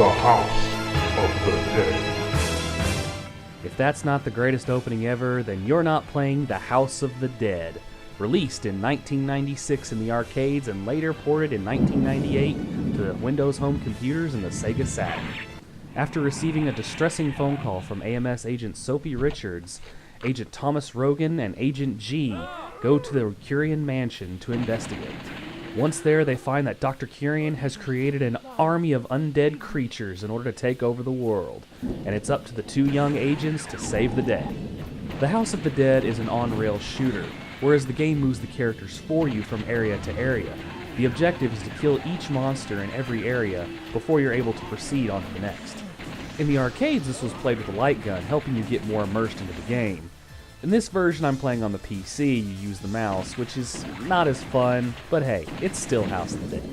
the House of the Dead. If that's not the greatest opening ever, then you're not playing The House of the Dead. Released in 1996 in the arcades and later ported in 1998 to the Windows home computers and the Sega Saturn. After receiving a distressing phone call from AMS Agent Sophie Richards, Agent Thomas Rogan and Agent G go to the Curien Mansion to investigate. Once there, they find that Dr. Curien has created an army of undead creatures in order to take over the world, and it's up to the two young agents to save the day. The House of the Dead is an on-rail shooter, whereas the game moves the characters for you from area to area. The objective is to kill each monster in every area before you're able to proceed on to the next. In the arcades, this was played with a light gun, helping you get more immersed into the game. In this version I'm playing on the PC, you use the mouse, which is not as fun, but hey, it's still House of the Dead.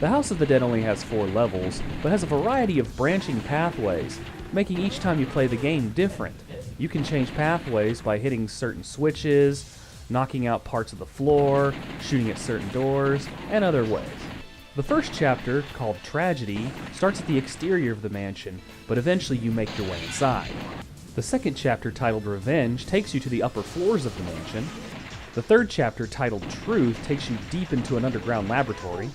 The House of the Dead only has 4 levels, but has a variety of branching pathways, making each time you play the game different. You can change pathways by hitting certain switches, knocking out parts of the floor, shooting at certain doors, and other ways. The first chapter, called Tragedy, starts at the exterior of the mansion, but eventually you make your way inside. The second chapter, titled Revenge, takes you to the upper floors of the mansion. The third chapter, titled Truth, takes you deep into an underground laboratory.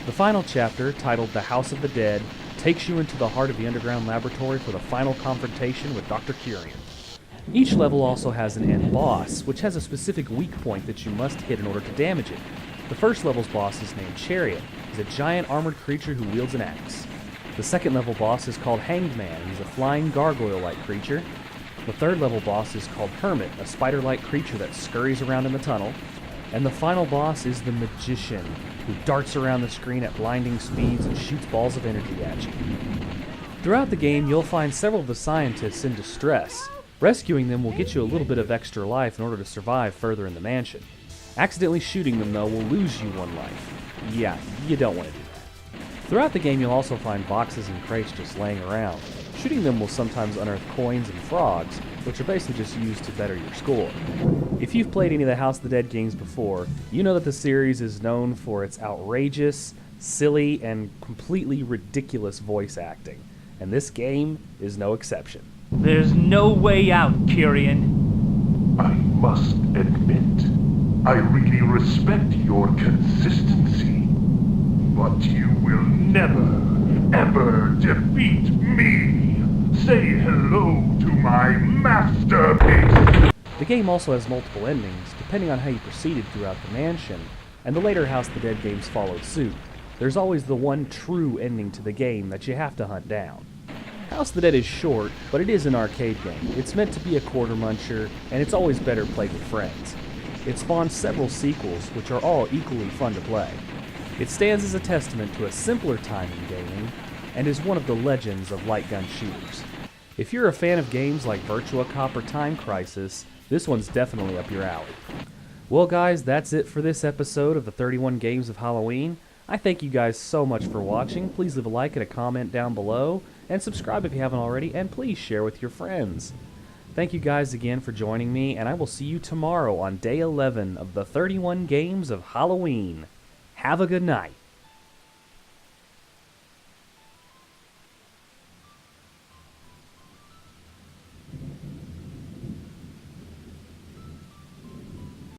The final chapter, titled The House of the Dead, takes you into the heart of the underground laboratory for the final confrontation with Dr. Curien. Each level also has an end boss, which has a specific weak point that you must hit in order to damage it. The first level's boss is named Chariot. He's a giant armored creature who wields an axe. The second level boss is called Hanged Man. He's a flying gargoyle-like creature. The third level boss is called Hermit, a spider-like creature that scurries around in the tunnel. And the final boss is the Magician, who darts around the screen at blinding speeds and shoots balls of energy at you. Throughout the game, you'll find several of the scientists in distress. Rescuing them will get you a little bit of extra life in order to survive further in the mansion. Accidentally shooting them, though, will lose you 1 life. Yeah, you don't want to do that. Throughout the game, you'll also find boxes and crates just laying around. Shooting them will sometimes unearth coins and frogs, which are basically just used to better your score. If you've played any of the House of the Dead games before, you know that the series is known for its outrageous, silly, and completely ridiculous voice acting, and this game is no exception. There's no way out, Curien. I must admit, I really respect your consistency, but you will never, ever defeat me. Say hello to my masterpiece. The game also has multiple endings, depending on how you proceeded throughout the mansion, and the later House of the Dead games followed suit. There's always the one true ending to the game that you have to hunt down. House of the Dead is short, but it is an arcade game. It's meant to be a quarter muncher, and it's always better played with friends. It spawned several sequels, which are all equally fun to play. It stands as a testament to a simpler time in gaming, and is one of the legends of light gun shooters. If you're a fan of games like Virtua Cop or Time Crisis, this one's definitely up your alley. Well guys, that's it for this episode of the 31 Games of Halloween. I thank you guys so much for watching. Please leave a like and a comment down below, and subscribe if you haven't already, and please share with your friends. Thank you guys again for joining me, and I will see you tomorrow on day 11 of the 31 Games of Halloween. Have a good night.